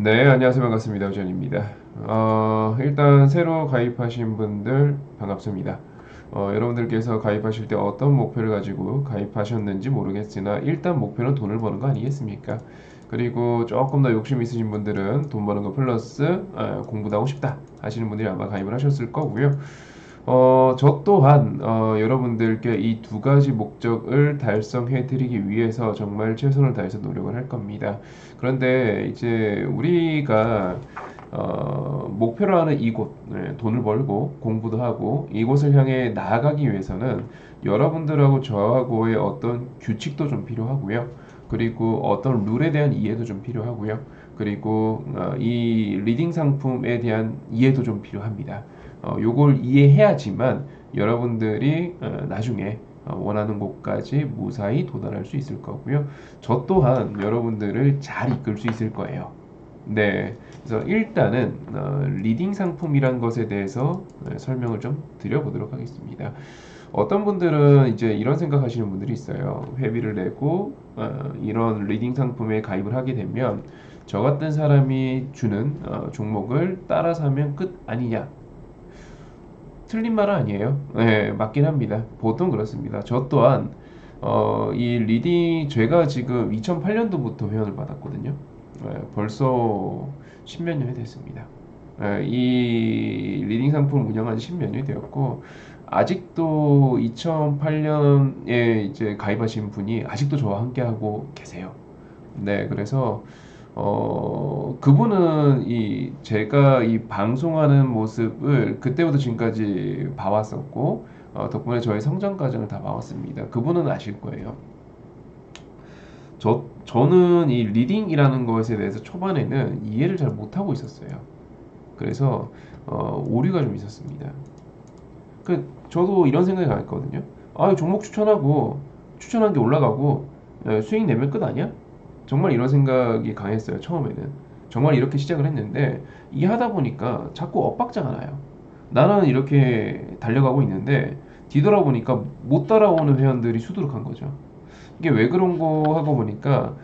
네, 안녕하세요. 반갑습니다. 우전입니다. 일단 새로 가입하신 분들 반갑습니다. 여러분들께서 가입하실 때 어떤 목표를 가지고 가입하셨는지 모르겠으나 일단 목표는 돈을 버는 거 아니겠습니까? 그리고 조금 더 욕심 있으신 분들은 돈 버는 거 플러스 공부도 하고 싶다 하시는 분들이 아마 가입을 하셨을 거고요. 저 또한 여러분들께 이 두 가지 목적을 달성해 드리기 위해서 정말 최선을 다해서 노력을 할 겁니다. 그런데 이제 우리가 목표로 하는 이곳, 돈을 벌고 공부도 하고 이곳을 향해 나아가기 위해서는 여러분들하고 저하고의 어떤 규칙도 좀 필요하고요. 그리고 어떤 룰에 대한 이해도 좀 필요하고요. 그리고 이 리딩 상품에 대한 이해도 좀 필요합니다. 요걸 이해해야지만 여러분들이 나중에 원하는 곳까지 무사히 도달할 수 있을 거고요. 저 또한 여러분들을 잘 이끌 수 있을 거예요. 네, 그래서 일단은 리딩 상품이란 것에 대해서 설명을 좀 드려보도록 하겠습니다. 어떤 분들은 이제 이런 생각하시는 분들이 있어요. 회비를 내고 이런 리딩 상품에 가입을 하게 되면 저 같은 사람이 주는 종목을 따라서 하면 끝 아니냐? 틀린 말은 아니에요. 네, 맞긴 합니다. 보통 그렇습니다. 저 또한 이 리딩 제가 지금 2008년도부터 회원을 받았거든요. 벌써 십몇 년이 됐습니다. 이 리딩 상품 운영한 지 십몇 년이 되었고 아직도 2008년에 이제 가입하신 분이 아직도 저와 함께 하고 계세요. 네, 그래서 그분은 이 제가 이 방송하는 모습을 그때부터 지금까지 봐왔었고 덕분에 저의 성장 과정을 다 봐왔습니다. 그분은 아실 거예요. 저는 이 리딩이라는 것에 대해서 초반에는 이해를 잘 못하고 있었어요. 그래서 오류가 좀 있었습니다. 저도 이런 생각이 강했거든요. 아, 종목 추천하고 추천한 게 올라가고 수익 내면 끝 아니야? 정말 이런 생각이 강했어요. 처음에는 정말 이렇게 시작을 했는데 이게 하다 보니까 자꾸 엇박자가 나요. 나는 이렇게 달려가고 있는데 뒤돌아보니까 못 따라오는 회원들이 수두룩한 거죠. 이게 왜 그런 거 하고 보니까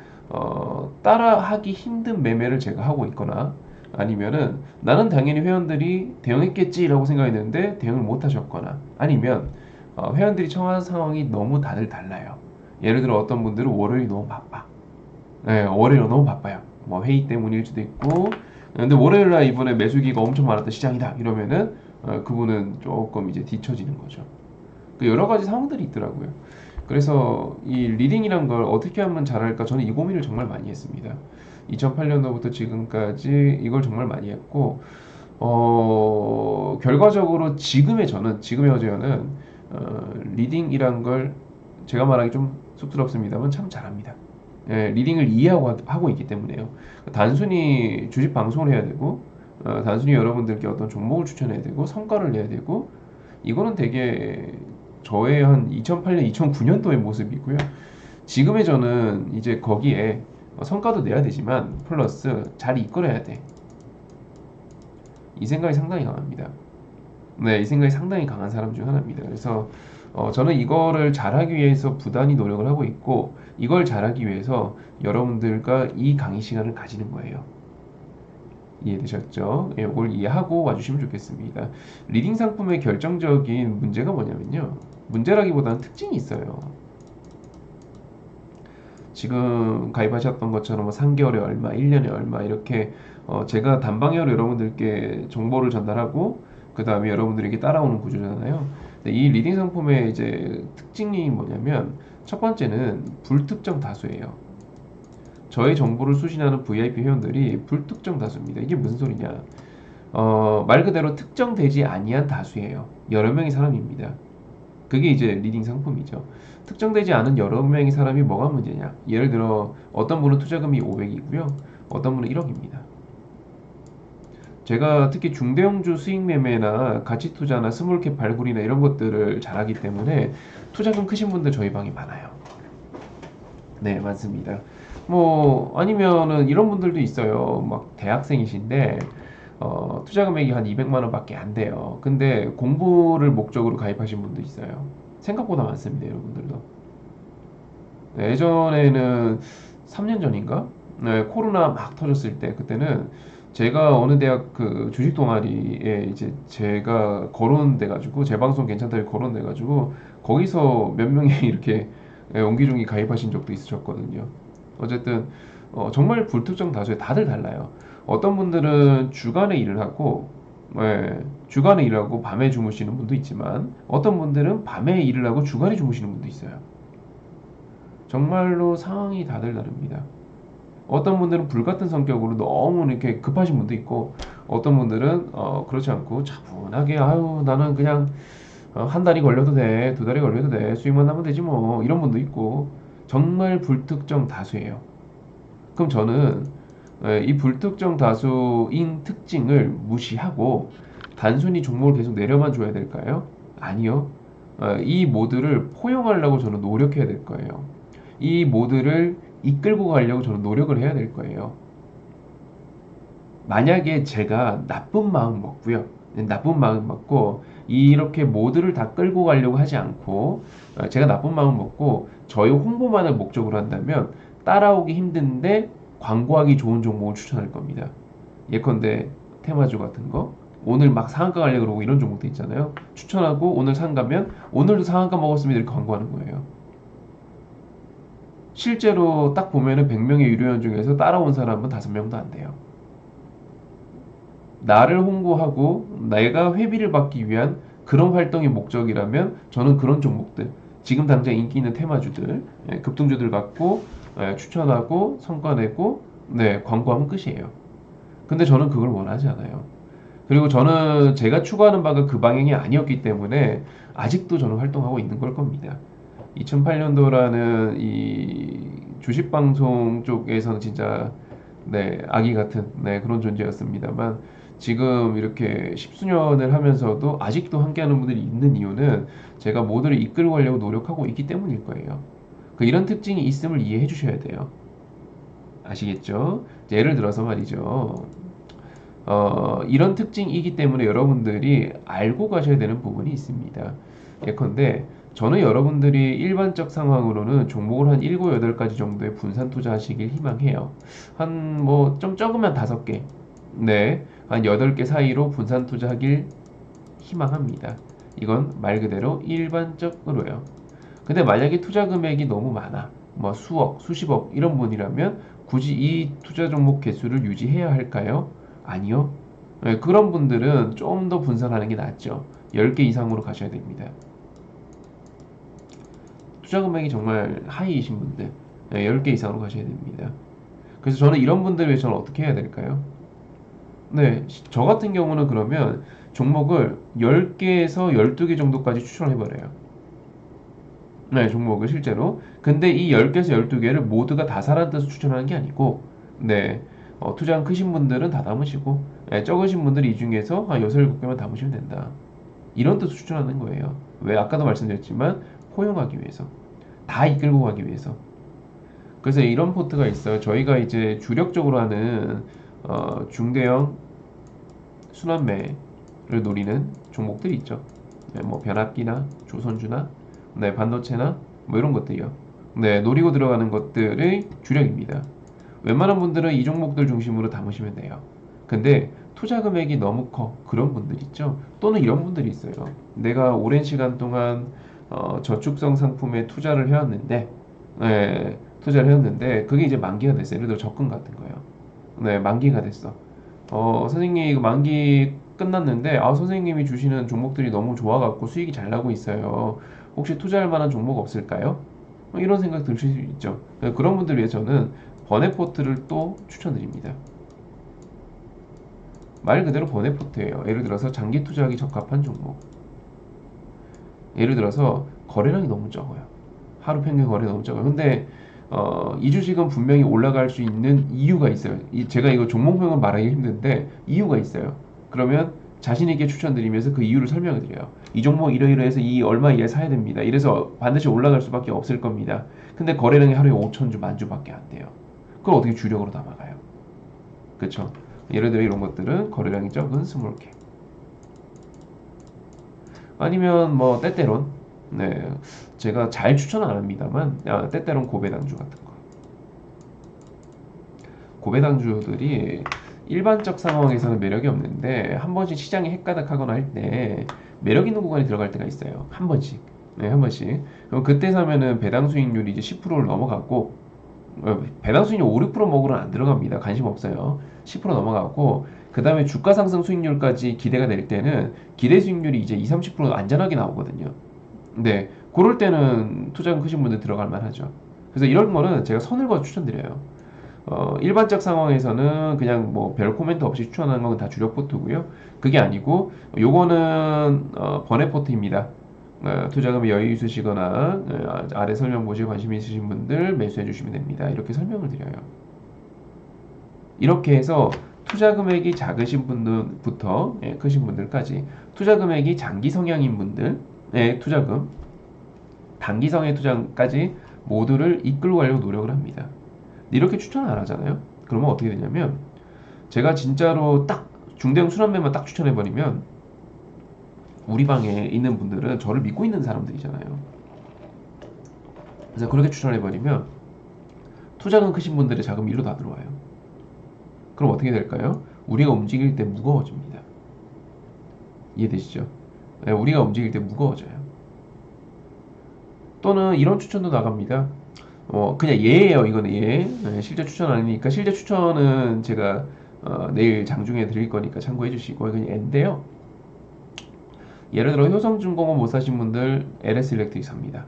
따라하기 힘든 매매를 제가 하고 있거나 아니면은 나는 당연히 회원들이 대응했겠지라고 생각했는데 대응을 못 하셨거나 아니면 회원들이 처한 상황이 너무 다들 달라요. 예를 들어 어떤 분들은 월요일이 너무 바빠. 네, 월요일은 너무 바빠요. 뭐 회의 때문일 수도 있고 근데 월요일 날 이번에 매수기가 엄청 많았던 시장이다 이러면은 그분은 조금 이제 뒤처지는 거죠. 그 여러 가지 상황들이 있더라고요. 그래서 이 리딩이란 걸 어떻게 하면 잘할까 저는 이 고민을 정말 많이 했습니다. 2008년도부터 지금까지 이걸 정말 많이 했고 결과적으로 지금의 어제는 리딩이란 걸 제가 말하기 좀 쑥스럽습니다만 참 잘합니다. 예, 리딩을 이해하고 하고 있기 때문에요. 단순히 주식 방송을 해야 되고 단순히 여러분들께 어떤 종목을 추천해야 되고 성과를 내야 되고 이거는 되게 저의 한 2008년, 2009년도의 모습이고요. 지금의 저는 이제 거기에 성과도 내야 되지만 플러스 잘 이끌어야 돼. 이 생각이 상당히 강합니다. 네, 이 생각이 상당히 강한 사람 중 하나입니다. 그래서 저는 이거를 잘하기 위해서 부단히 노력을 하고 있고 이걸 잘하기 위해서 여러분들과 이 강의 시간을 가지는 거예요. 이해되셨죠? 예, 이걸 이해하고 와주시면 좋겠습니다. 리딩 상품의 결정적인 문제가 뭐냐면요. 문제라기보다는 특징이 있어요. 지금 가입하셨던 것처럼 뭐 3개월에 얼마, 1년에 얼마 이렇게 제가 단방향으로 여러분들께 정보를 전달하고 그 다음에 여러분들에게 따라오는 구조잖아요. 근데 이 리딩 상품의 이제 특징이 뭐냐면 첫 번째는 불특정 다수예요. 저의 정보를 수신하는 VIP 회원들이 불특정 다수입니다. 이게 무슨 소리냐? 말 그대로 특정되지 아니한 다수예요. 여러 명의 사람입니다. 그게 이제 리딩 상품이죠. 특정되지 않은 여러 명의 사람이 뭐가 문제냐? 예를 들어 어떤 분은 투자금이 500이고요. 어떤 분은 1억입니다. 제가 특히 중대형주 수익 매매나 가치 투자나 스몰캡 발굴이나 이런 것들을 잘하기 때문에 투자금 크신 분들 저희 방에 많아요. 네, 많습니다. 뭐 아니면은 이런 분들도 있어요. 막 대학생이신데 투자 금액이 한 200만 원밖에 안 돼요. 근데 공부를 목적으로 가입하신 분도 있어요. 생각보다 많습니다, 여러분들도. 네, 예전에는 3년 전인가? 네, 코로나 막 터졌을 때 그때는 제가 어느 대학 그 주식 동아리에 이제 제가 거론돼 가지고 제 방송 괜찮다고 거론돼 가지고 거기서 몇 명이 이렇게 옹기종기 가입하신 적도 있으셨거든요. 어쨌든 정말 불특정 다수에 다들 달라요. 어떤 분들은 주간에 일을 하고 주간에 일하고 밤에 주무시는 분도 있지만 어떤 분들은 밤에 일을 하고 주간에 주무시는 분도 있어요. 정말로 상황이 다들 다릅니다. 어떤 분들은 불같은 성격으로 너무 이렇게 급하신 분도 있고 어떤 분들은 그렇지 않고 차분하게 아유 나는 그냥 한 달이 걸려도 돼, 두 달이 걸려도 돼, 수익만 나면 되지 뭐 이런 분도 있고 정말 불특정 다수예요. 그럼 저는 이 불특정 다수인 특징을 무시하고 단순히 종목을 계속 내려만 줘야 될까요? 아니요. 이 모드를 포용하려고 저는 노력해야 될 거예요. 이 모드를 이끌고 가려고 저는 노력을 해야 될 거예요. 만약에 제가 나쁜 마음 먹고요. 나쁜 마음 먹고 이렇게 모두를 다 끌고 가려고 하지 않고 제가 나쁜 마음 먹고 저희 홍보만을 목적으로 한다면 따라오기 힘든데 광고하기 좋은 종목을 추천할 겁니다. 예컨대 테마주 같은 거 오늘 막 상한가 가려고 그러고 이런 종목도 있잖아요. 추천하고 오늘 상가면 오늘도 상한가 먹었습니다 이렇게 광고하는 거예요. 실제로 딱 보면은 100명의 유료원 중에서 따라온 사람은 5명도 안 돼요. 나를 홍보하고 내가 회비를 받기 위한 그런 활동이 목적이라면 저는 그런 종목들, 지금 당장 인기 있는 테마주들, 급등주들 갖고 추천하고 성과 내고 광고하면 끝이에요. 근데 저는 그걸 원하지 않아요. 그리고 저는 제가 추구하는 바가 그 방향이 아니었기 때문에 아직도 저는 활동하고 있는 걸 겁니다. 2008년도라는 이 주식 방송 쪽에서는 진짜 아기 같은 그런 존재였습니다만 지금 이렇게 십수년을 하면서도 아직도 함께하는 분들이 있는 이유는 제가 모두를 이끌고 가려고 노력하고 있기 때문일 거예요. 이런 특징이 있음을 이해해 주셔야 돼요. 아시겠죠? 예를 들어서 말이죠. 이런 특징이기 때문에 여러분들이 알고 가셔야 되는 부분이 있습니다. 예컨대 저는 여러분들이 일반적 상황으로는 종목을 한 7, 8가지 정도의 분산 투자하시길 희망해요. 한 뭐 좀 적으면 5개. 한 8개 사이로 분산 투자하길 희망합니다. 이건 말 그대로 일반적으로요. 근데 만약에 투자 금액이 너무 많아. 뭐 수억, 수십억 이런 분이라면 굳이 이 투자 종목 개수를 유지해야 할까요? 아니요. 그런 분들은 좀 더 분산하는 게 낫죠. 10개 이상으로 가셔야 됩니다. 투자 금액이 정말 하이이신 분들 10개 이상으로 가셔야 됩니다. 그래서 저는 이런 분들 위해 저는 어떻게 해야 될까요? 저 같은 경우는 그러면 종목을 10개에서 12개 정도까지 추천을 해버려요. 종목을 실제로. 근데 이 10개에서 12개를 모두가 다 사라는 뜻을 추천하는 게 아니고, 투자금 크신 분들은 다 담으시고, 적으신 분들이 이 중에서 한 6, 7개만 담으시면 된다. 이런 뜻을 추천하는 거예요. 왜? 아까도 말씀드렸지만, 포용하기 위해서. 다 이끌고 가기 위해서. 그래서 이런 포트가 있어요. 저희가 이제 주력적으로 하는, 중대형 순환매를 노리는 종목들이 있죠. 뭐 변압기나 조선주나 반도체나 뭐 이런 것들이요. 노리고 들어가는 것들의 주력입니다. 웬만한 분들은 이 종목들 중심으로 담으시면 돼요. 근데 투자 금액이 너무 커 그런 분들 있죠. 또는 이런 분들이 있어요. 내가 오랜 시간 동안 저축성 상품에 투자를 해왔는데 그게 이제 만기가 됐어요. 예를 들어 적금 같은 거예요. 만기가 됐어. 선생님 이거 만기 끝났는데 선생님이 주시는 종목들이 너무 좋아갖고 수익이 잘 나고 있어요. 혹시 투자할 만한 종목 없을까요? 이런 생각 드실 수 있죠. 그런 분들 위해 저는 버네포트를 또 추천드립니다. 말 그대로 버네포트예요. 예를 들어서 장기 투자하기 적합한 종목. 예를 들어서 거래량이 너무 적어요. 하루 평균 거래 너무 적어요. 근데 이 주식은 분명히 올라갈 수 있는 이유가 있어요. 제가 이거 종목명은 말하기 힘든데 이유가 있어요. 그러면 자신 있게 추천드리면서 그 이유를 설명을 드려요. 이 종목 이러이러해서 이 얼마 이하에 사야 됩니다. 이래서 반드시 올라갈 수밖에 없을 겁니다. 근데 거래량이 하루에 5천 주, 만 주밖에 안 돼요. 그걸 어떻게 주력으로 담아가요? 그쵸? 예를 들어 이런 것들은 거래량이 적은 스몰캡. 아니면 뭐 때때론 제가 잘 추천은 안 합니다만 때때론 고배당주 같은 거. 고배당주들이 일반적 상황에서는 매력이 없는데 한 번씩 시장이 헷가닥하거나 할 때 매력 있는 구간에 들어갈 때가 있어요. 한 번씩. 네, 한 번씩. 그럼 그때 사면은 배당 수익률이 이제 10%를 넘어갔고 배당 수익률 5, 6% 먹으러는 안 들어갑니다. 관심 없어요. 10% 넘어가고 그 다음에 주가 상승 수익률까지 기대가 될 때는 기대 수익률이 이제 2, 30% 안전하게 나오거든요. 네, 그럴 때는 투자금 크신 분들 들어갈 만하죠. 그래서 이런 거는 제가 선을 그어 추천드려요. 일반적 상황에서는 그냥 뭐 별 코멘트 없이 추천하는 건 다 주력 포트고요. 그게 아니고 요거는 번외 포트입니다. 투자금이 여유 있으시거나 아래 설명 보시고 관심 있으신 분들 매수해 주시면 됩니다. 이렇게 설명을 드려요. 이렇게 해서 투자 금액이 작으신 분들부터 크신 분들까지 투자 금액이 장기 성향인 분들의 투자금, 단기 성의 투자까지 모두를 이끌고 가려고 노력을 합니다. 이렇게 추천을 안 하잖아요. 그러면 어떻게 되냐면 제가 진짜로 딱 중대형 순환매만 딱 추천해버리면 우리 방에 있는 분들은 저를 믿고 있는 사람들이잖아요. 그래서 그렇게 추천해버리면 투자금 크신 분들의 자금이 일로 다 들어와요. 그럼 어떻게 될까요? 우리가 움직일 때 무거워집니다. 이해되시죠? 네, 우리가 움직일 때 무거워져요. 또는 이런 추천도 나갑니다. 그냥 예예요. 이거는 예. 네, 실제 추천 아니니까 실제 추천은 제가 내일 장중에 드릴 거니까 참고해 주시고 이건 예인데요. 예를 들어 효성중공업 못 사신 분들 LS 일렉트릭 삽니다.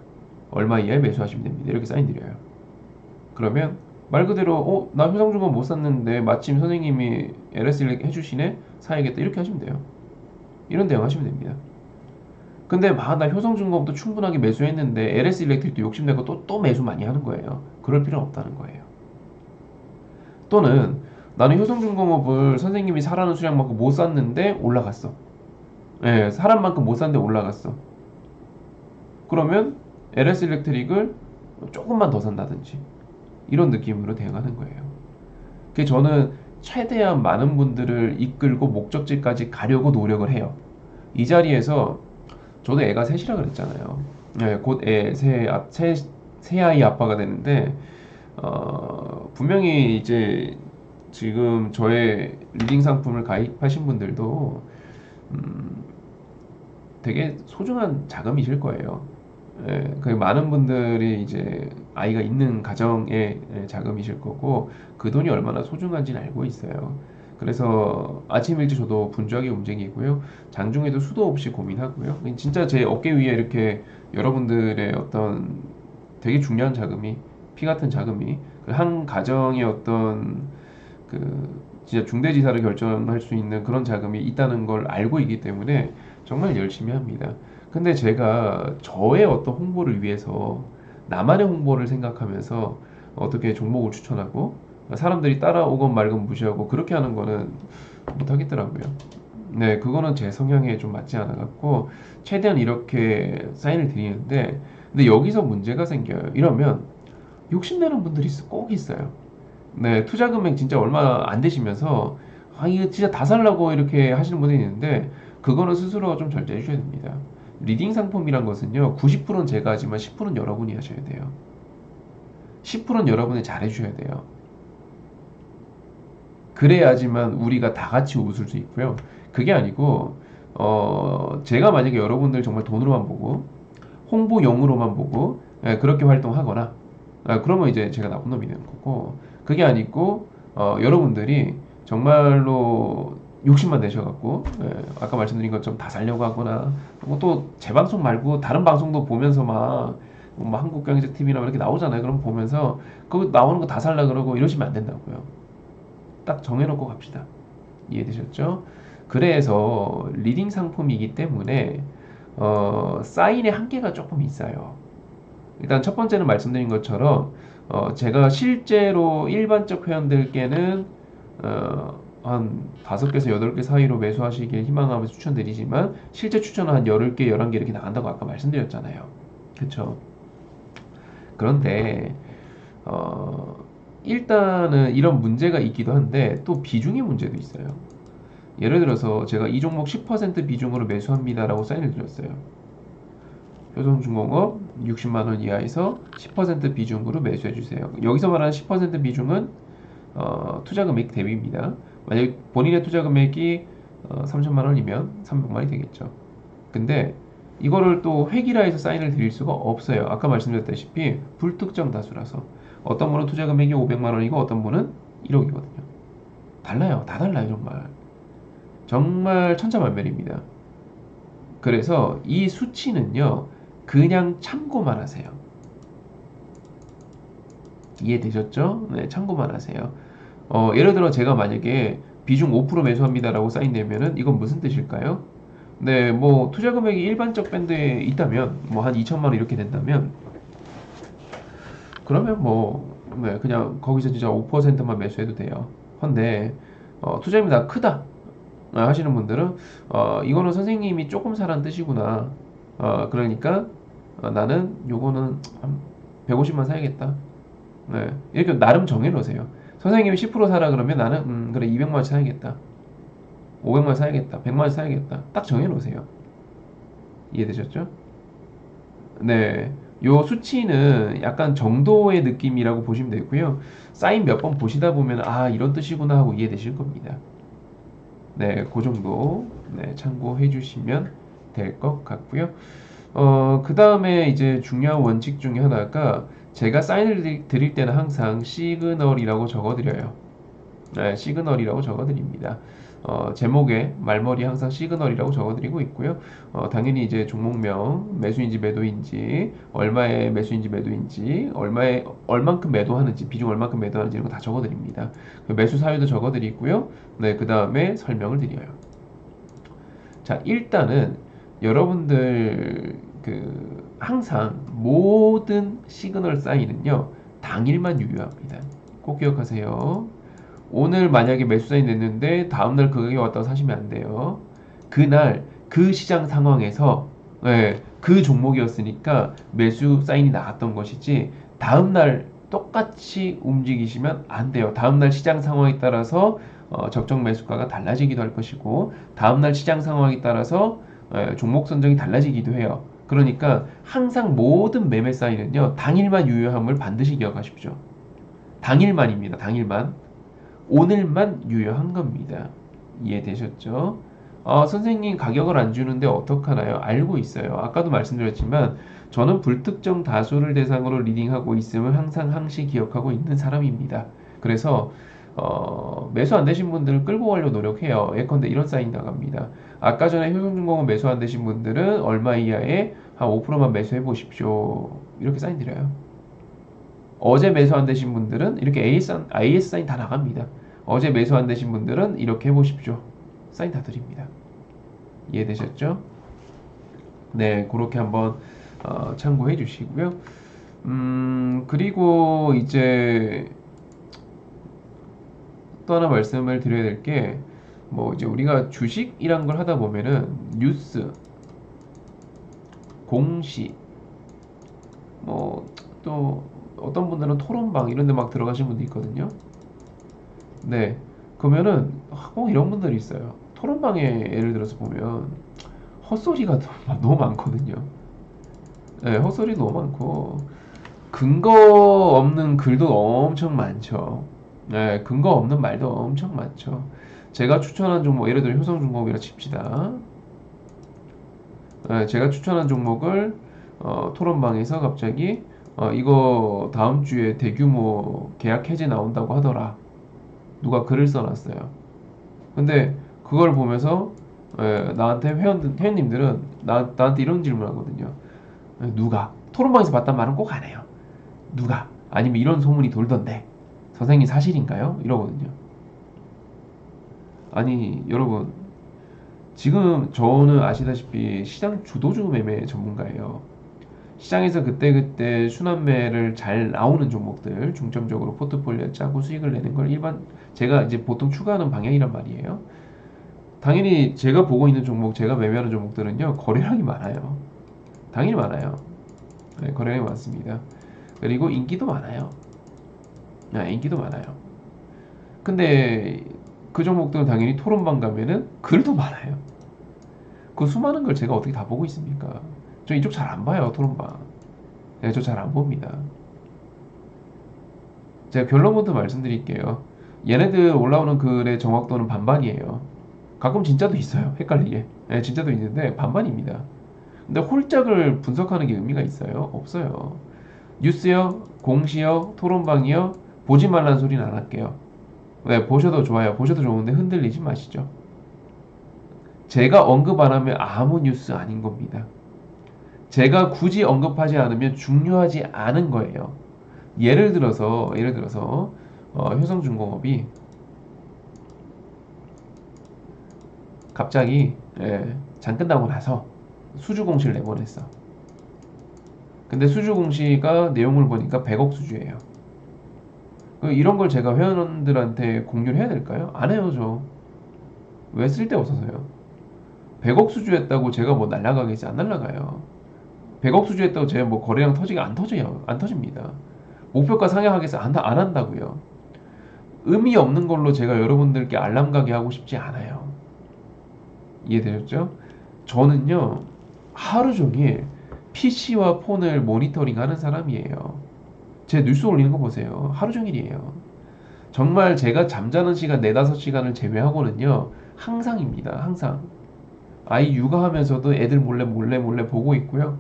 얼마 이하에 매수하시면 됩니다. 이렇게 사인 드려요. 그러면 말 그대로 나 효성중공업 못 샀는데 마침 선생님이 LS 일렉 해주시네? 사야겠다. 이렇게 하시면 돼요. 이런 대응 하시면 됩니다. 근데 나 효성중공업도 충분하게 매수했는데 LS 일렉트릭도 욕심내고 또 매수 많이 하는 거예요. 그럴 필요는 없다는 거예요. 또는 나는 효성중공업을 선생님이 사라는 수량만큼 못 샀는데 올라갔어. 예, 사람 만큼 못 샀는데 올라갔어. 그러면 LS 일렉트릭을 조금만 더 산다든지 이런 느낌으로 대응하는 거예요. 그래서 저는 최대한 많은 분들을 이끌고 목적지까지 가려고 노력을 해요. 이 자리에서 저도 애가 셋이라 그랬잖아요. 네, 곧 새 아이 아빠가 되는데 분명히 이제 지금 저의 리딩 상품을 가입하신 분들도 되게 소중한 자금이실 거예요. 예, 그 많은 분들이 이제 아이가 있는 가정의 자금이실 거고 그 돈이 얼마나 소중한지는 알고 있어요. 그래서 아침 일찍 저도 분주하게 움직이고요. 장중에도 수도 없이 고민하고요. 진짜 제 어깨 위에 이렇게 여러분들의 어떤 되게 중요한 자금이 피 같은 자금이 그 한 가정의 어떤 그 진짜 중대지사를 결정할 수 있는 그런 자금이 있다는 걸 알고 있기 때문에 정말 열심히 합니다. 근데 제가 저의 어떤 홍보를 위해서 나만의 홍보를 생각하면서 어떻게 종목을 추천하고 사람들이 따라오건 말건 무시하고 그렇게 하는 거는 못하겠더라고요. 네, 그거는 제 성향에 좀 맞지 않아 갖고 최대한 이렇게 사인을 드리는데 근데 여기서 문제가 생겨요. 이러면 욕심내는 분들이 꼭 있어요. 네, 투자 금액 진짜 얼마 안 되시면서 이거 진짜 다 살라고 이렇게 하시는 분들이 있는데 그거는 스스로가 좀 절제해 주셔야 됩니다. 리딩 상품이란 것은요, 90%는 제가 하지만 10%는 여러분이 하셔야 돼요. 10%는 여러분이 잘해 주셔야 돼요. 그래야지만 우리가 다 같이 웃을 수 있고요. 그게 아니고 제가 만약에 여러분들 정말 돈으로만 보고 홍보용으로만 보고 그렇게 활동하거나 그러면 이제 제가 나쁜 놈이 되는 거고 그게 아니고 여러분들이 정말로 욕심만 내셔갖고 아까 말씀드린 것처럼 다 살려고 하거나 또 제 방송 말고 다른 방송도 보면서 뭐 한국경제TV나 이렇게 나오잖아요. 그럼 보면서 그거 나오는 거 다 살라 그러고 이러시면 안 된다고요. 딱 정해놓고 갑시다. 이해되셨죠? 그래서 리딩 상품이기 때문에 사인의 한계가 조금 있어요. 일단 첫 번째는 말씀드린 것처럼 제가 실제로 일반적 회원들께는 한 5개에서 8개 사이로 매수하시길 희망하면서 추천드리지만 실제 추천은 한 10개, 11개 이렇게 나간다고 아까 말씀드렸잖아요. 그쵸? 그런데 일단은 이런 문제가 있기도 한데 또 비중의 문제도 있어요. 예를 들어서 제가 이 종목 10% 비중으로 매수합니다라고 사인을 드렸어요. 효성중공업 60만원 이하에서 10% 비중으로 매수해주세요. 여기서 말하는 10% 비중은 투자 금액 대비입니다. 만약 본인의 투자 금액이 3천만 원이면 300만 원이 되겠죠. 근데 이거를 또 획일화 해서 사인을 드릴 수가 없어요. 아까 말씀드렸다시피 불특정 다수라서 어떤 분은 투자 금액이 500만 원이고 어떤 분은 1억이거든요. 달라요. 다 달라요, 정말. 정말 천차만별입니다. 그래서 이 수치는요, 그냥 참고만 하세요. 이해되셨죠? 네, 참고만 하세요. 예를 들어 제가 만약에 비중 5% 매수합니다라고 사인되면은 이건 무슨 뜻일까요? 네, 뭐 투자 금액이 일반적 밴드에 있다면 뭐 한 2천만 원 이렇게 된다면 그러면 뭐 네, 그냥 거기서 진짜 5%만 매수해도 돼요. 근데 투자금이 다 크다 하시는 분들은 이거는 선생님이 조금 사란 뜻이구나. 그러니까 나는 요거는 한 150만 사야겠다. 네, 이렇게 나름 정해놓으세요. 선생님이 10% 사라 그러면 나는 그래 200만 원 사야겠다. 500만 원 사야겠다. 100만 원 사야겠다. 딱 정해놓으세요. 이해되셨죠? 네. 요 수치는 약간 정도의 느낌이라고 보시면 되고요. 사인 몇 번 보시다 보면 아 이런 뜻이구나 하고 이해되실 겁니다. 네, 그 정도 네, 참고해 주시면 될 것 같고요. 그 다음에 이제 중요한 원칙 중에 하나가 제가 사인을 드릴 때는 항상 시그널이라고 적어드려요. 네, 시그널이라고 적어드립니다. 제목에 말머리 항상 시그널이라고 적어드리고 있고요. 당연히 이제 종목명, 매수인지 매도인지, 얼마의 매수인지 매도인지, 얼만큼 매도하는지, 비중 얼만큼 매도하는지 이런 거 다 적어드립니다. 그 매수 사유도 적어드리고요. 네, 그 다음에 설명을 드려요. 자, 일단은 여러분들 항상 모든 시그널 사인은요, 당일만 유효합니다. 꼭 기억하세요. 오늘 만약에 매수 사인 냈는데 다음날 그 가격이 왔다고 사시면 안 돼요. 그날 그 시장 상황에서 그 종목이었으니까 매수 사인이 나왔던 것이지 다음날 똑같이 움직이시면 안 돼요. 다음날 시장 상황에 따라서 적정 매수가가 달라지기도 할 것이고 다음날 시장 상황에 따라서 종목 선정이 달라지기도 해요. 그러니까 항상 모든 매매 사인은요 당일만 유효함을 반드시 기억하십시오. 당일만입니다. 당일만. 오늘만 유효한 겁니다. 이해되셨죠? 선생님 가격을 안 주는데 어떡하나요? 알고 있어요. 아까도 말씀드렸지만 저는 불특정 다수를 대상으로 리딩하고 있음을 항상 기억하고 있는 사람입니다. 그래서 매수 안 되신 분들은 끌고 가려고 노력해요. 예컨대 이런 사인 나갑니다. 아까 전에 효성중공업 매수 안 되신 분들은 얼마 이하에 한 5%만 매수해 보십시오. 이렇게 사인 드려요. 어제 매수 안 되신 분들은 이렇게 AS 사인 다 나갑니다. 어제 매수 안 되신 분들은 이렇게 해보십시오. 사인 다 드립니다. 이해되셨죠? 네, 그렇게 한번 참고해 주시고요. 그리고 이제 또 하나 말씀을 드려야 될 게, 뭐 이제 우리가 주식이란 걸 하다 보면은 뉴스, 공시, 뭐 또 어떤 분들은 토론방 이런 데 막 들어가신 분도 있거든요. 네. 그러면은 꼭 이런 분들이 있어요. 토론방에 예를 들어서 보면 헛소리가 너무 많거든요. 네, 헛소리 너무 많고 근거 없는 글도 엄청 많죠. 네, 근거 없는 말도 엄청 많죠. 제가 추천한 종목, 예를 들어 효성중공업이라 칩시다. 네, 제가 추천한 종목을 토론방에서 갑자기 이거 다음 주에 대규모 계약 해지 나온다고 하더라. 누가 글을 써놨어요. 근데 그걸 보면서 나한테 회원님들은 나한테 이런 질문을 하거든요. 누가? 토론방에서 봤단 말은 꼭 안 해요. 누가? 아니면 이런 소문이 돌던데 선생님 사실인가요? 이러거든요. 아니 여러분 지금 저는 아시다시피 시장 주도주 매매 전문가예요. 시장에서 그때그때 순환매를 잘 나오는 종목들 중점적으로 포트폴리오 짜고 수익을 내는 걸 제가 이제 보통 추가하는 방향이란 말이에요. 당연히 제가 보고 있는 종목, 제가 매매하는 종목들은요 거래량이 많아요. 당연히 많아요. 네, 거래량이 많습니다. 그리고 인기도 많아요. 네, 인기도 많아요. 근데 그 종목들은 당연히 토론방 가면은 글도 많아요. 그 수많은 걸 제가 어떻게 다 보고 있습니까? 저 이쪽 잘 안 봐요, 토론방. 네, 저 잘 안 봅니다. 제가 결론부터 말씀드릴게요. 얘네들 올라오는 글의 정확도는 반반이에요. 가끔 진짜도 있어요. 헷갈리게. 예, 진짜도 있는데 반반입니다. 근데 홀짝을 분석하는 게 의미가 있어요? 없어요. 뉴스요, 공시요, 토론방이요, 보지 말라는 소리는 안 할게요. 네, 보셔도 좋아요. 보셔도 좋은데 흔들리지 마시죠. 제가 언급 안 하면 아무 뉴스 아닌 겁니다. 제가 굳이 언급하지 않으면 중요하지 않은 거예요. 예를 들어서 효성중공업이 갑자기 장 끝나고 나서 수주 공시를 내보냈어. 근데 수주 공시가 내용을 보니까 100억 수주예요. 이런 걸 제가 회원들한테 공유를 해야 될까요? 안 해요, 저. 왜 쓸데없어서요. 100억 수주했다고 제가 뭐 날라가겠지? 안 날라가요. 100억 수주했다고 제가 뭐 거래량 터지게 안 터져요. 안 터집니다. 목표가 상향하겠어? 안 한다고요. 의미 없는 걸로 제가 여러분들께 알람 가게 하고 싶지 않아요. 이해되셨죠? 저는요, 하루 종일 PC와 폰을 모니터링 하는 사람이에요. 제 뉴스 올리는 거 보세요. 하루 종일이에요. 정말 제가 잠자는 시간 4, 5시간을 제외하고는요, 항상입니다. 항상. 아이 육아하면서도 애들 몰래 보고 있고요.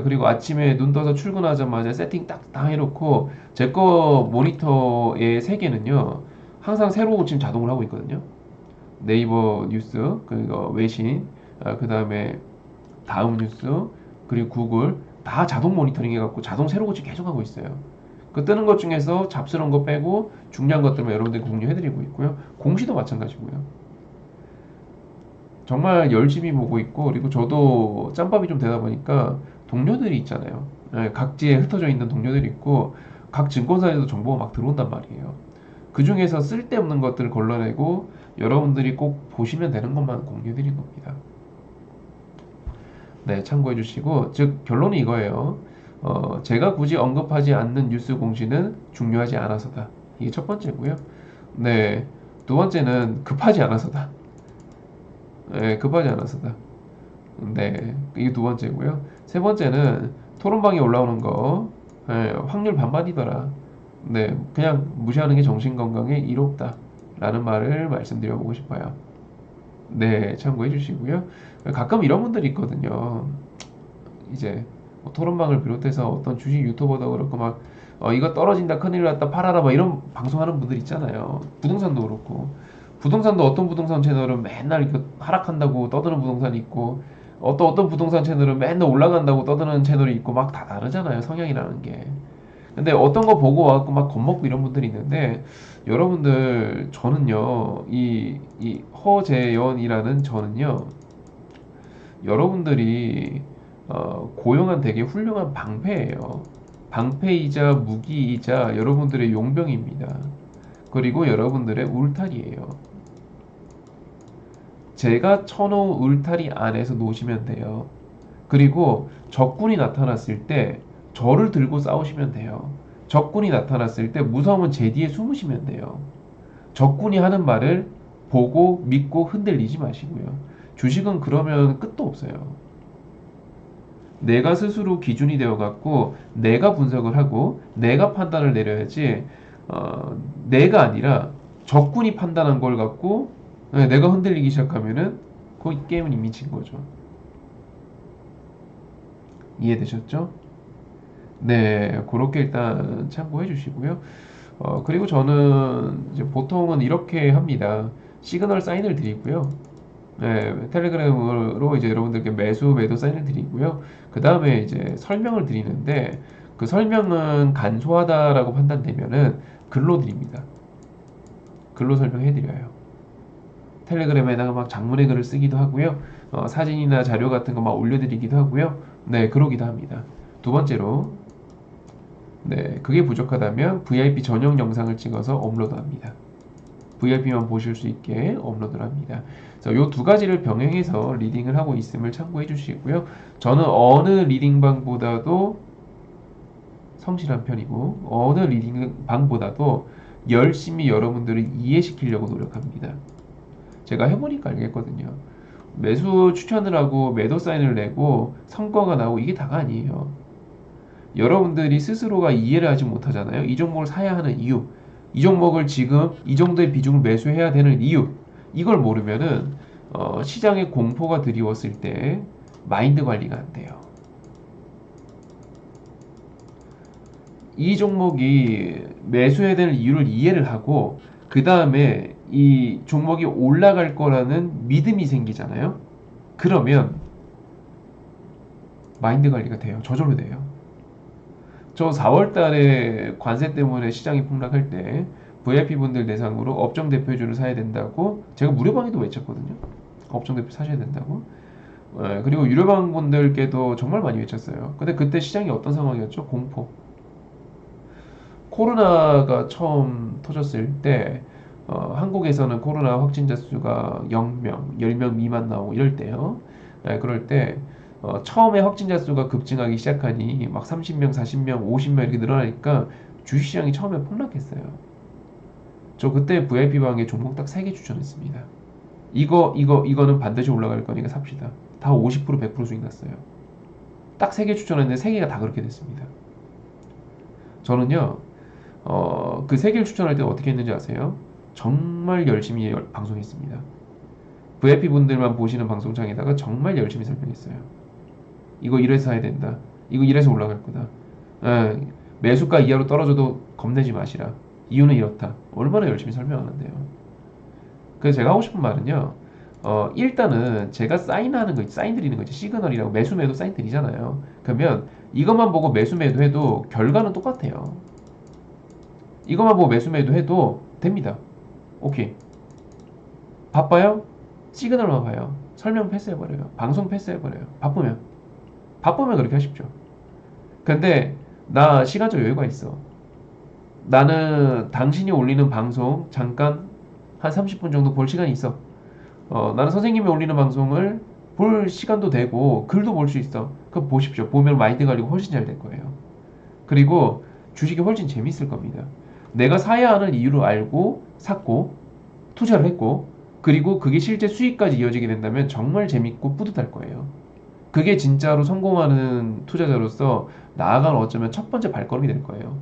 그리고 아침에 눈 떠서 출근하자마자 세팅 딱 해놓고 제 거 모니터의 세개는요 항상 새로 고침 자동을 하고 있거든요. 네이버 뉴스, 그리고 외신, 그 다음에 다음 뉴스, 그리고 구글 다 자동 모니터링 해갖고 자동 새로 고침 계속 하고 있어요. 그 뜨는 것 중에서 잡스러운 거 빼고 중요한 것들만 여러분들 공유해드리고 있고요. 공시도 마찬가지고요. 정말 열심히 보고 있고, 그리고 저도 짬밥이 좀 되다 보니까 동료들이 있잖아요. 각지에 흩어져 있는 동료들이 있고 각 증권사에도 정보가 막 들어온단 말이에요. 그 중에서 쓸데없는 것들을 걸러내고 여러분들이 꼭 보시면 되는 것만 공유드린 겁니다. 네, 참고해 주시고, 즉 결론이 이거예요. 제가 굳이 언급하지 않는 뉴스 공시는 중요하지 않아서다. 이게 첫 번째고요. 네, 두 번째는 급하지 않아서다. 네, 급하지 않아서다. 네, 이게 두 번째고요. 세 번째는 토론방에 올라오는 거, 확률 반반이더라. 네, 그냥 무시하는 게 정신건강에 이롭다. 라는 말을 말씀드려보고 싶어요. 네, 참고해 주시고요. 가끔 이런 분들이 있거든요. 이제 뭐 토론방을 비롯해서 어떤 주식 유튜버도 그렇고 막 이거 떨어진다 큰일 났다 팔아라 막 이런 방송하는 분들 있잖아요. 부동산도 그렇고 부동산도 어떤 부동산 채널은 맨날 이거 하락한다고 떠드는 부동산이 있고 어떤 부동산 채널은 맨날 올라간다고 떠드는 채널이 있고 막 다 다르잖아요, 성향이라는 게. 근데 어떤 거 보고 와갖고 막 겁먹고 이런 분들이 있는데 여러분들 저는요 이 허재연이라는 저는요 여러분들이 고용한 되게 훌륭한 방패예요. 방패이자 무기이자 여러분들의 용병입니다. 그리고 여러분들의 울타리예요. 제가 쳐놓은 울타리 안에서 놓으시면 돼요. 그리고 적군이 나타났을 때 저를 들고 싸우시면 돼요. 적군이 나타났을 때 무서우면 제 뒤에 숨으시면 돼요. 적군이 하는 말을 보고 믿고 흔들리지 마시고요. 주식은 그러면 끝도 없어요. 내가 스스로 기준이 되어갖고 내가 분석을 하고 내가 판단을 내려야지 내가 아니라 적군이 판단한 걸 갖고 내가 흔들리기 시작하면은 그 게임은 이미 진 거죠. 이해되셨죠? 네, 그렇게 일단 참고해 주시고요. 그리고 저는 이제 보통은 이렇게 합니다. 시그널 사인을 드리고요. 네, 텔레그램으로 이제 여러분들께 매수, 매도 사인을 드리고요. 그 다음에 이제 설명을 드리는데 그 설명은 간소하다라고 판단되면은 글로 드립니다. 글로 설명해 드려요. 텔레그램에다가 막 장문의 글을 쓰기도 하고요. 사진이나 자료 같은 거 막 올려드리기도 하고요. 네, 그러기도 합니다. 두 번째로, 네, 그게 부족하다면 VIP 전용 영상을 찍어서 업로드합니다. VIP만 보실 수 있게 업로드를 합니다. 이 두 가지를 병행해서 리딩을 하고 있음을 참고해 주시고요. 저는 어느 리딩방보다도 성실한 편이고 어느 리딩방보다도 열심히 여러분들을 이해시키려고 노력합니다. 제가 해보니까 알겠거든요. 매수 추천을 하고 매도 사인을 내고 성과가 나오고 이게 다가 아니에요. 여러분들이 스스로가 이해를 하지 못하잖아요. 이 종목을 사야 하는 이유. 이 종목을 지금 이 정도의 비중을 매수해야 되는 이유, 이걸 모르면은 시장에 공포가 드리웠을 때 마인드 관리가 안 돼요. 이 종목이 매수해야 되는 이유를 이해를 하고 그 다음에 이 종목이 올라갈 거라는 믿음이 생기잖아요. 그러면 마인드 관리가 돼요. 저절로 돼요. 저 4월 달에 관세 때문에 시장이 폭락할 때 VIP 분들 대상으로 업종 대표주를 사야 된다고 제가 무료방에도 외쳤거든요. 업종 대표 사셔야 된다고. 그리고 유료방 분들께도 정말 많이 외쳤어요. 근데 그때 시장이 어떤 상황이었죠? 공포. 코로나가 처음 터졌을 때 한국에서는 코로나 확진자 수가 0명, 10명 미만 나오고 이럴 때요. 그럴 때 처음에 확진자 수가 급증하기 시작하니 막 30명, 40명, 50명 이렇게 늘어나니까 주식시장이 처음에 폭락했어요. 저 그때 VIP방에 종목 딱 3개 추천했습니다. 이거는 반드시 올라갈 거니까 삽시다. 다 50%, 100% 수익 났어요. 딱 3개 추천했는데 3개가 다 그렇게 됐습니다. 저는요, 그 3개를 추천할 때 어떻게 했는지 아세요? 정말 열심히 방송했습니다. VIP 분들만 보시는 방송창에다가 정말 열심히 설명했어요. 이거 이래서 사야 된다. 이거 이래서 올라갈 거다. 매수가 이하로 떨어져도 겁내지 마시라. 이유는 이렇다. 얼마나 열심히 설명하는데요. 그래서 제가 하고 싶은 말은요. 일단은 제가 사인하는 거, 사인 드리는 거지. 시그널이라고 매수 매도 사인 드리잖아요. 그러면 이것만 보고 매수 매도 해도 결과는 똑같아요. 이것만 보고 매수 매도 해도 됩니다. 오케이. 바빠요? 시그널만 봐요. 설명 패스해버려요. 방송 패스해버려요. 바쁘면 그렇게 하십시오. 근데 나 시간적 여유가 있어. 나는 당신이 올리는 방송 잠깐 한 30분 정도 볼 시간이 있어. 나는 선생님이 올리는 방송을 볼 시간도 되고 글도 볼 수 있어. 그거 보십시오. 보면 마인드 관리가 훨씬 잘 될 거예요. 그리고 주식이 훨씬 재밌을 겁니다. 내가 사야 하는 이유를 알고 샀고 투자를 했고 그리고 그게 실제 수익까지 이어지게 된다면 정말 재밌고 뿌듯할 거예요. 그게 진짜로 성공하는 투자자로서 나아가는 어쩌면 첫 번째 발걸음이 될 거예요.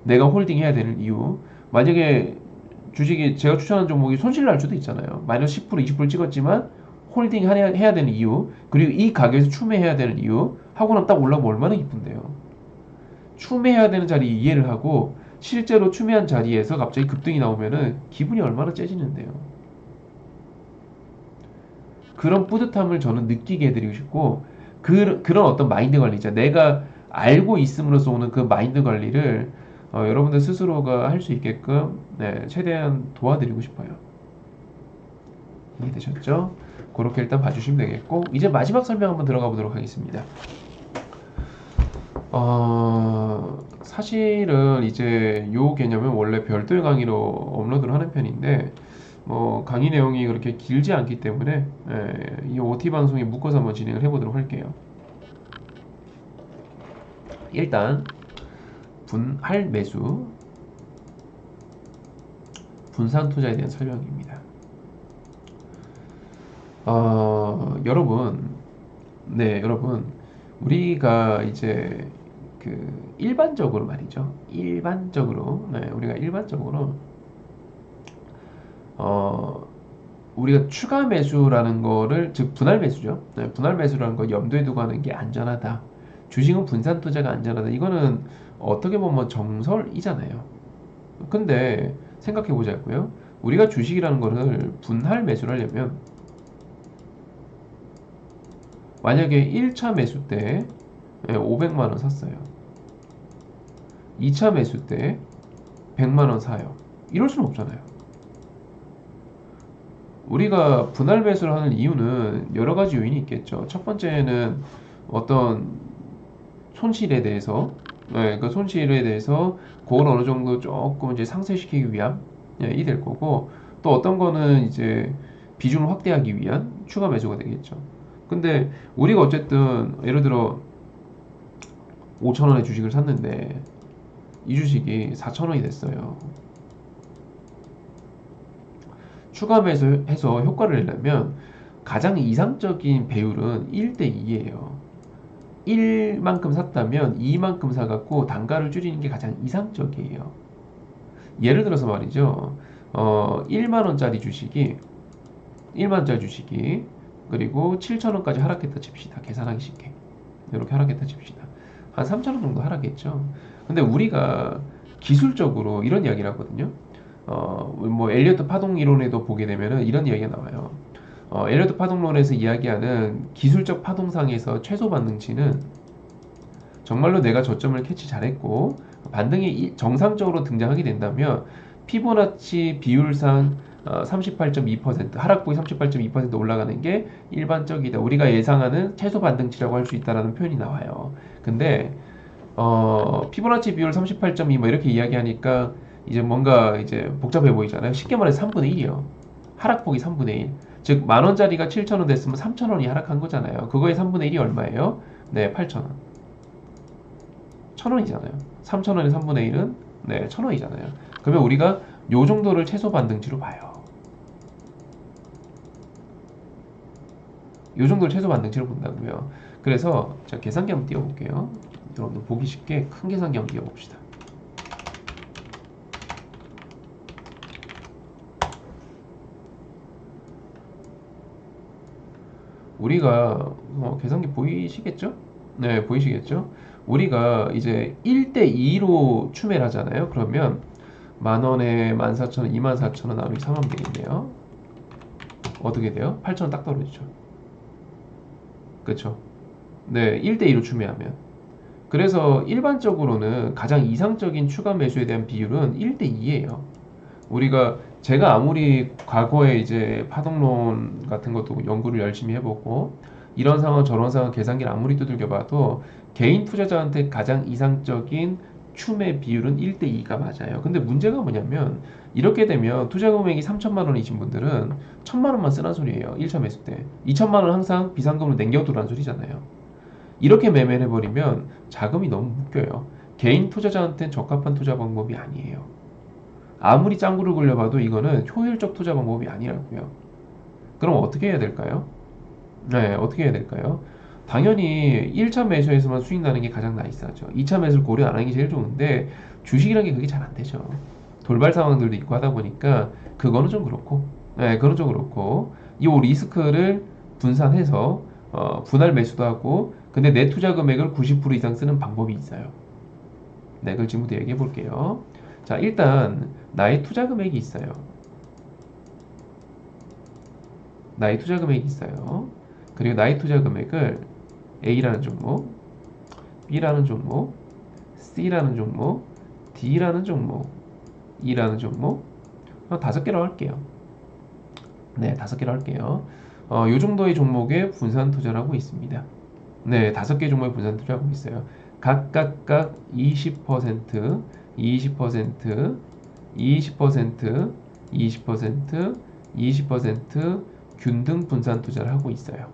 내가 홀딩해야 되는 이유. 만약에 주식이 제가 추천하는 종목이 손실 날 수도 있잖아요. 마이너스 10%, 20% 찍었지만 홀딩 해야 되는 이유. 그리고 이 가격에서 추매해야 되는 이유. 하고 나면 딱 올라오면 얼마나 기쁜데요. 추매해야 되는 자리 이해를 하고 실제로 추매한 자리에서 갑자기 급등이 나오면은 기분이 얼마나 째지는데요. 그런 뿌듯함을 저는 느끼게 해드리고 싶고 그런 어떤 마인드 관리죠. 내가 알고 있음으로써 오는 그 마인드 관리를 여러분들 스스로가 할 수 있게끔 최대한 도와드리고 싶어요. 이해되셨죠? 그렇게 일단 봐주시면 되겠고 이제 마지막 설명 한번 들어가 보도록 하겠습니다. 사실은 이제 요 개념은 원래 별도의 강의로 업로드를 하는 편인데 뭐 강의 내용이 그렇게 길지 않기 때문에 이 OT 방송에 묶어서 한번 진행을 해보도록 할게요. 일단 분할 매수, 분산 투자에 대한 설명입니다. 여러분, 여러분, 우리가 이제 일반적으로 말이죠. 우리가 일반적으로 우리가 추가 매수라는 거를 즉 분할 매수죠. 분할 매수라는 거 염두에 두고 하는 게 안전하다. 주식은 분산 투자가 안전하다. 이거는 어떻게 보면 정설이잖아요. 근데 생각해 보자고요. 우리가 주식이라는 거를 분할 매수를 하려면 만약에 1차 매수 때 500만 원 샀어요. 2차 매수 때 100만 원 사요. 이럴 수는 없잖아요. 우리가 분할 매수를 하는 이유는 여러 가지 요인이 있겠죠. 첫 번째는 어떤 손실에 대해서, 그 손실에 대해서 그걸 어느 정도 조금 이제 상쇄시키기 위함이 될 거고, 또 어떤 거는 이제 비중을 확대하기 위한 추가 매수가 되겠죠. 근데 우리가 어쨌든 예를 들어 5,000원의 주식을 샀는데 이 주식이 4,000원이 됐어요. 추가 매수해서 효과를 내려면 가장 이상적인 배율은 1대2예요. 1만큼 샀다면 2만큼 사갖고 단가를 줄이는 게 가장 이상적이에요. 예를 들어서 말이죠. 1만 원짜리 주식이 1만 원짜리 주식이 그리고 7천 원까지 하락했다 칩시다. 계산하기 쉽게. 이렇게 하락했다 칩시다. 한 3천 원 정도 하락했죠. 근데 우리가 기술적으로 이런 이야기를 하거든요. 뭐 엘리어트 파동 이론에도 보게 되면은 이런 이야기가 나와요. 엘리어트 파동론에서 이야기하는 기술적 파동상에서 최소 반등치는 정말로 내가 저점을 캐치 잘했고 반등이 정상적으로 등장하게 된다면 피보나치 비율상 38.2% 하락폭이 38.2% 올라가는 게 일반적이다. 우리가 예상하는 최소 반등치라고 할 수 있다라는 표현이 나와요. 근데 피보나치 비율 38.2 뭐 이렇게 이야기하니까 이제 뭔가 이제 복잡해 보이잖아요. 쉽게 말해서 3분의 1이요. 하락폭이 3분의 1. 즉, 만 원짜리가 7천 원 됐으면 3천 원이 하락한 거잖아요. 그거의 3분의 1이 얼마예요? 네, 8천 원. 1천 원이잖아요. 3천 원의 3분의 1은 네, 1천 원이잖아요. 그러면 우리가 요 정도를 최소 반등치로 봐요. 요 정도를 최소 반등치로 본다고요. 그래서 제가 계산기 한번 띄워볼게요. 여러분들 보기 쉽게 큰 계산기 한번 띄워봅시다. 우리가 계산기 보이시겠죠? 네, 보이시겠죠? 우리가 이제 1대2로 추매를 하잖아요. 그러면 만 원에 14,000원, 24,000원 나누기 3하면 되겠네요. 어떻게 돼요? 8,000원 딱 떨어지죠. 그쵸? 네, 1대2로 추매하면. 그래서 일반적으로는 가장 이상적인 추가 매수에 대한 비율은 1대2예요. 우리가 제가 아무리 과거에 이제 파동론 같은 것도 연구를 열심히 해보고 이런 상황 저런 상황 계산기를 아무리 두들겨 봐도 개인 투자자한테 가장 이상적인 추매 비율은 1대2가 맞아요. 근데 문제가 뭐냐면 이렇게 되면 투자 금액이 3천만 원이신 분들은 1천만 원만 쓰란 소리예요. 1차 매수 때. 2천만 원 항상 비상금으로 남겨두라는 소리잖아요. 이렇게 매매를 해버리면 자금이 너무 묶여요. 개인 투자자한테는 적합한 투자 방법이 아니에요. 아무리 짱구를 굴려봐도 이거는 효율적 투자 방법이 아니라고요. 그럼 어떻게 해야 될까요? 네, 어떻게 해야 될까요? 당연히 1차 매수에서만 수익 나는 게 가장 나이스하죠. 2차 매수를 고려 안 하는 게 제일 좋은데 주식이라는 게 그게 잘 안 되죠. 돌발 상황들도 있고 하다 보니까 그거는 좀 그렇고, 네, 그건 좀 그렇고 이 리스크를 분산해서 분할 매수도 하고 근데 내 투자 금액을 90% 이상 쓰는 방법이 있어요. 네, 그걸 지금부터 얘기해 볼게요. 자, 일단 나의 투자 금액이 있어요. 나의 투자 금액이 있어요. 그리고 나의 투자 금액을 A라는 종목, B라는 종목, C라는 종목, D라는 종목, E라는 종목, 5개로 할게요. 네, 5개로 할게요. 요 정도의 종목에 분산 투자를 하고 있습니다. 네, 5개 종목에 분산 투자하고 있어요. 각각 20%, 20%, 20%, 20%, 20% 균등 분산 투자를 하고 있어요.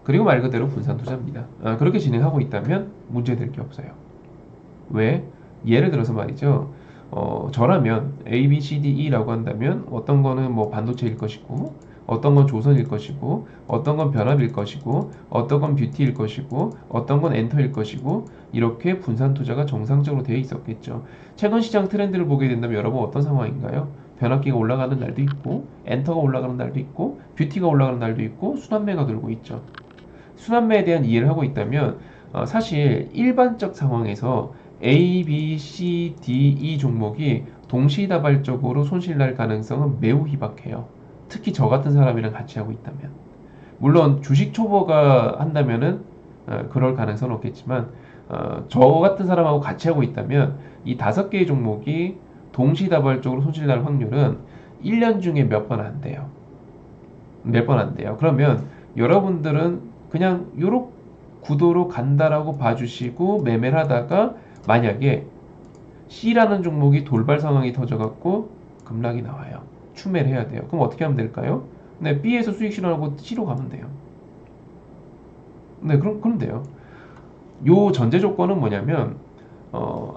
그리고 말 그대로 분산 투자입니다. 그렇게 진행하고 있다면 문제될 게 없어요. 왜? 예를 들어서 말이죠. 저라면 A, B, C, D, E라고 한다면 어떤 거는 뭐 반도체일 것이고 어떤 건 조선일 것이고 어떤 건 변압일 것이고 어떤 건 뷰티일 것이고 어떤 건 엔터일 것이고 이렇게 분산 투자가 정상적으로 되어 있었겠죠. 최근 시장 트렌드를 보게 된다면 여러분 어떤 상황인가요? 변압기가 올라가는 날도 있고 엔터가 올라가는 날도 있고 뷰티가 올라가는 날도 있고 순환매가 돌고 있죠. 순환매에 대한 이해를 하고 있다면 사실 일반적 상황에서 A, B, C, D, E 종목이 동시다발적으로 손실날 가능성은 매우 희박해요. 특히 저 같은 사람이랑 같이 하고 있다면. 물론 주식 초보가 한다면은 그럴 가능성은 없겠지만 저 같은 사람하고 같이 하고 있다면 이 5개의 종목이 동시다발적으로 손실날 확률은 1년 중에 몇 번 안 돼요. 몇 번 안 돼요. 그러면 여러분들은 그냥 요렇게 구도로 간다라고 봐주시고 매매를 하다가 만약에 C라는 종목이 돌발 상황이 터져갖고 급락이 나와요. 추매를 해야 돼요. 그럼 어떻게 하면 될까요? 네, B에서 수익 실현하고 C로 가면 돼요. 네, 그럼 돼요. 요 전제 조건은 뭐냐면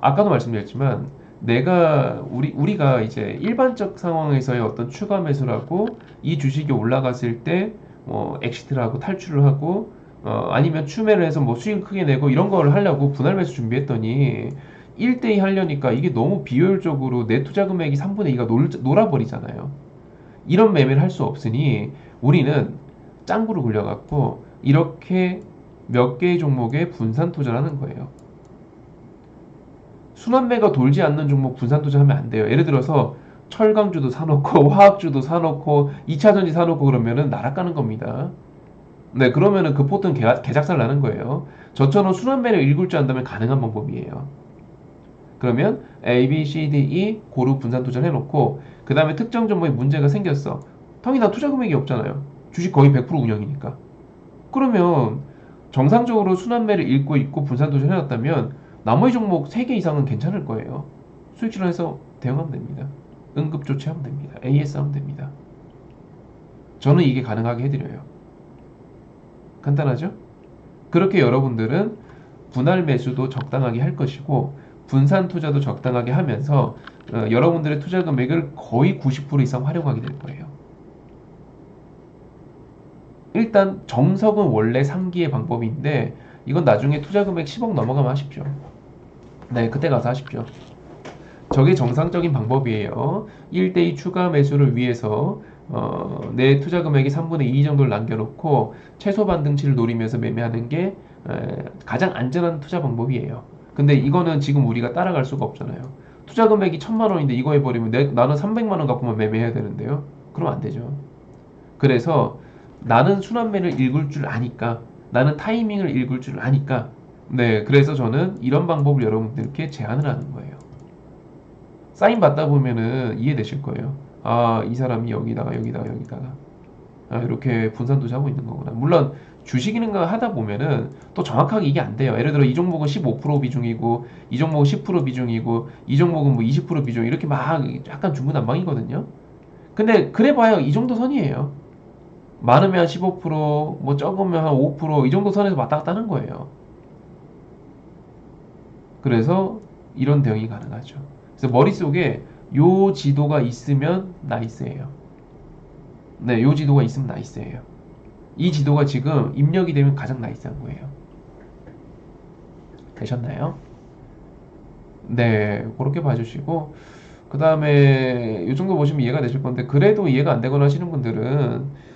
아까도 말씀드렸지만 우리가 이제 일반적 상황에서의 어떤 추가 매수라고 이 주식이 올라갔을 때 엑시트를 하고 탈출을 하고 아니면 추매를 해서 뭐 수익 크게 내고 이런 걸 하려고 분할 매수 준비했더니 1대2 하려니까 이게 너무 비효율적으로 내 투자 금액이 3분의 2가 놀아버리잖아요. 이런 매매를 할 수 없으니 우리는 짱구로 굴려갖고 이렇게 몇 개의 종목에 분산 투자를 하는 거예요. 순환매가 돌지 않는 종목 분산 투자하면 안 돼요. 예를 들어서 철강주도 사놓고 화학주도 사놓고 2차전지 사놓고 그러면은 날아가는 겁니다. 네, 그러면은 그 포트는 개작살 나는 거예요. 저처럼 순환매를 읽을 줄 안다면 가능한 방법이에요. 그러면 A, B, C, D, E 고루 분산 투자를 해놓고 그 다음에 특정 종목에 문제가 생겼어. 당연히 나 투자 금액이 없잖아요. 주식 거의 100% 운영이니까. 그러면 정상적으로 순환매를 읽고 있고 분산 투자를 해놨다면 나머지 종목 3개 이상은 괜찮을 거예요. 수익 실현해서 대응하면 됩니다. 응급 조치하면 됩니다. AS 하면 됩니다. 저는 이게 가능하게 해드려요. 간단하죠? 그렇게 여러분들은 분할 매수도 적당하게 할 것이고 분산 투자도 적당하게 하면서 여러분들의 투자 금액을 거의 90% 이상 활용하게 될 거예요. 일단 정석은 원래 상기의 방법인데 이건 나중에 투자 금액 10억 넘어가면 하십시오. 네, 그때 가서 하십시오. 저게 정상적인 방법이에요. 1대2 추가 매수를 위해서 내 투자 금액이 3분의 2 정도를 남겨놓고 최소 반등치를 노리면서 매매하는 게 가장 안전한 투자 방법이에요. 근데 이거는 지금 우리가 따라갈 수가 없잖아요. 투자 금액이 1000만 원인데 이거 해버리면 나는 300만 원 갖고만 매매해야 되는데요. 그럼 안 되죠. 그래서 나는 순환매를 읽을 줄 아니까, 나는 타이밍을 읽을 줄 아니까, 네, 그래서 저는 이런 방법을 여러분들께 제안을 하는 거예요. 사인 받다 보면은 이해되실 거예요. 아, 이 사람이 여기다가 이렇게 분산 투자하고 있는 거구나. 물론 주식이는가 하다 보면은 또 정확하게 이게 안 돼요. 예를 들어 이 종목은 15% 비중이고 이 종목은 10% 비중이고 이 종목은 뭐 20% 비중 이렇게 막 약간 중구난방이거든요. 근데 그래 봐요. 이 정도 선이에요. 많으면 한 15%, 뭐 적으면 한 5%이 정도 선에서 왔다 갔다 하는 거예요. 그래서 이런 대응이 가능하죠. 그래서 머릿속에 요 지도가 있으면 나이스예요. 네, 요 지도가 있으면 나이스예요. 이 지도가 지금 입력이 되면 가장 나이스한 거예요. 되셨나요? 네, 그렇게 봐주시고 그 다음에 이 정도 보시면 이해가 되실 건데 그래도 이해가 안 되거나 하시는 분들은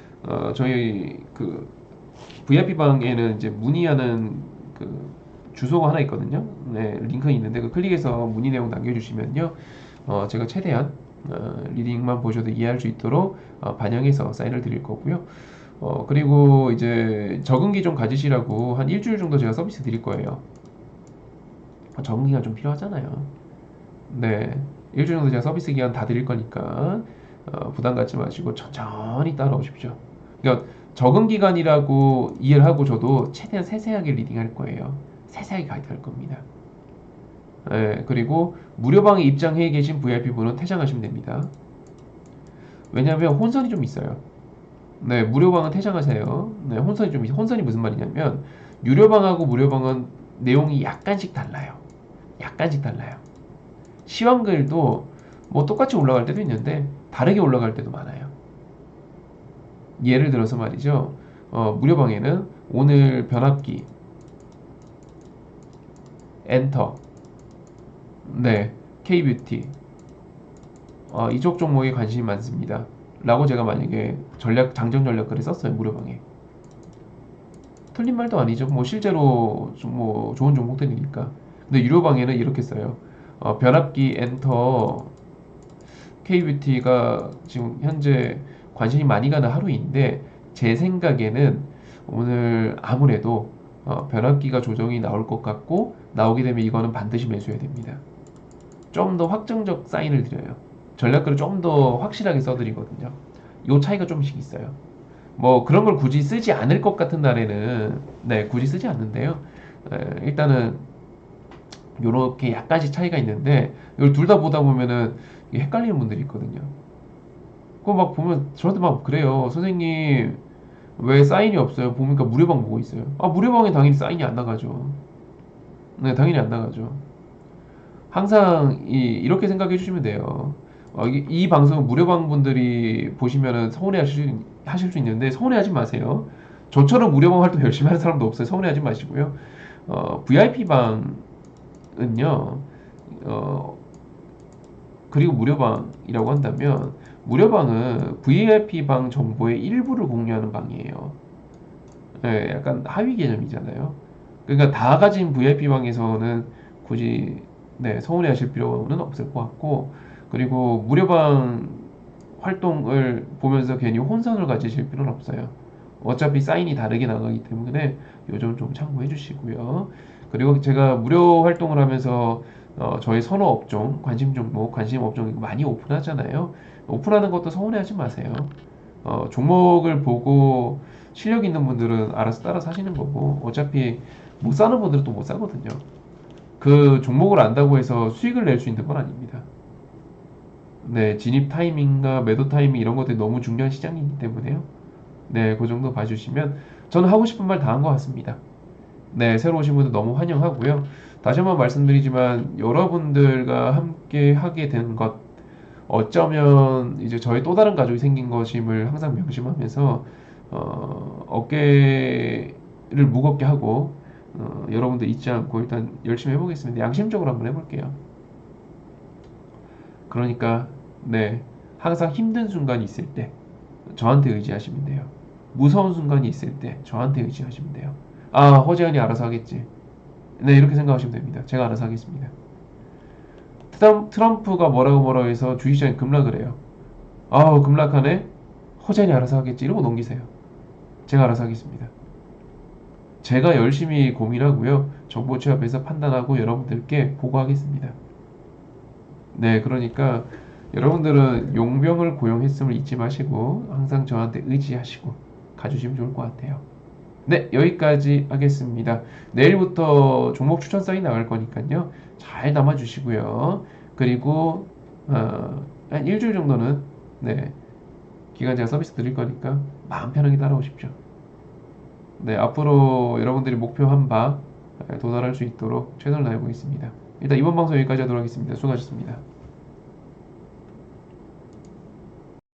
저희 그 VIP 방에는 이제 문의하는 그 주소가 하나 있거든요. 네, 링크 있는데 그 클릭해서 문의 내용 남겨주시면요, 제가 최대한 리딩만 보셔도 이해할 수 있도록 반영해서 사인을 드릴 거고요. 그리고 이제 적응기 좀 가지시라고 한 일주일 정도 제가 서비스 드릴 거예요. 적응기가 좀 필요하잖아요. 네, 일주일 정도 제가 서비스 기간 다 드릴 거니까 부담 갖지 마시고 천천히 따라오십시오. 그러니까 적응 기간이라고 이해를 하고 저도 최대한 세세하게 리딩할 거예요. 세세하게 가이드할 겁니다. 네, 그리고 무료방에 입장해 계신 VIP분은 퇴장하시면 됩니다. 왜냐하면 혼선이 좀 있어요. 네, 무료방은 퇴장하세요. 네, 혼선이 좀 있어요. 혼선이 무슨 말이냐면 유료방하고 무료방은 내용이 약간씩 달라요. 약간씩 달라요. 시황글도 뭐 똑같이 올라갈 때도 있는데 다르게 올라갈 때도 많아요. 예를 들어서 말이죠. 무료방에는 오늘 변압기 엔터, 네, K뷰티 이쪽 종목에 관심이 많습니다. 라고 제가 만약에 장정 전략글을 썼어요. 무료방에. 틀린 말도 아니죠. 뭐 실제로 뭐 좋은 종목들이니까. 근데 유료방에는 이렇게 써요. 변압기 엔터 K뷰티가 지금 현재 관심이 많이 가는 하루인데 제 생각에는 오늘 아무래도 변압기가 조정이 나올 것 같고 나오게 되면 이거는 반드시 매수해야 됩니다. 좀 더 확정적 사인을 드려요. 전략글을 좀 더 확실하게 써드리거든요. 요 차이가 좀씩 있어요. 뭐 그런 걸 굳이 쓰지 않을 것 같은 날에는 네, 굳이 쓰지 않는데요. 일단은 요렇게 약간씩 차이가 있는데 이걸 둘 다 보다 보면은 헷갈리는 분들이 있거든요. 그거 막 보면 저한테 막 그래요. 선생님 왜 사인이 없어요? 보니까 무료방 보고 있어요. 아, 무료방에 당연히 사인이 안 나가죠. 네, 당연히 안 나가죠. 항상 이렇게 생각해 주시면 돼요. 이 방송은 무료방 분들이 보시면은 하실 수 있는데 서운해하지 마세요. 저처럼 무료방 활동 열심히 하는 사람도 없어요. 서운해하지 마시고요. VIP 방은요, 어, 그리고 무료방이라고 한다면, 무료방은 VIP 방 정보의 일부를 공유하는 방이에요. 네, 약간 하위 개념이잖아요. 그러니까 다 가진 VIP 방에서는 굳이 네, 서운해하실 필요는 없을 것 같고, 그리고 무료방 활동을 보면서 괜히 혼선을 가지실 필요는 없어요. 어차피 사인이 다르게 나가기 때문에 요 점 좀 참고해 주시고요. 그리고 제가 무료 활동을 하면서 저희 선호 업종, 관심 종목, 관심 업종 이거 많이 오픈하잖아요. 오픈하는 것도 서운해하지 마세요. 종목을 보고 실력 있는 분들은 알아서 따라서 하시는 거고 어차피 못 사는 분들은 또 못 사거든요. 그 종목을 안다고 해서 수익을 낼 수 있는 건 아닙니다. 네, 진입 타이밍과 매도 타이밍 이런 것들이 너무 중요한 시장이기 때문에요. 네, 그 정도 봐주시면 저는 하고 싶은 말 다 한 것 같습니다. 네, 새로 오신 분들 너무 환영하고요. 다시 한번 말씀드리지만 여러분들과 함께 하게 된 것, 어쩌면 이제 저의 또 다른 가족이 생긴 것임을 항상 명심하면서 어깨를 무겁게 하고 여러분들 잊지 않고 일단 열심히 해보겠습니다. 양심적으로 한번 해볼게요. 그러니까 네, 항상 힘든 순간이 있을 때 저한테 의지하시면 돼요. 무서운 순간이 있을 때 저한테 의지하시면 돼요. 아, 허재현이 알아서 하겠지. 네, 이렇게 생각하시면 됩니다. 제가 알아서 하겠습니다. 트럼프가 뭐라고 해서 주식시장이 급락을 해요. 아우, 급락하네? 허재현이 알아서 하겠지. 이러고 넘기세요. 제가 알아서 하겠습니다. 제가 열심히 고민하고요. 정보 취합해서 판단하고 여러분들께 보고하겠습니다. 네, 그러니까 여러분들은 용병을 고용했음을 잊지 마시고 항상 저한테 의지하시고 가주시면 좋을 것 같아요. 네, 여기까지 하겠습니다. 내일부터 종목 추천 사인 나갈 거니까요. 잘 담아주시고요. 그리고 한 일주일 정도는 네, 기간 제가 서비스 드릴 거니까 마음 편하게 따라오십시오. 네, 앞으로 여러분들이 목표한 바 도달할 수 있도록 최선을 다해보겠습니다. 일단 이번 방송 여기까지 하도록 하겠습니다. 수고하셨습니다.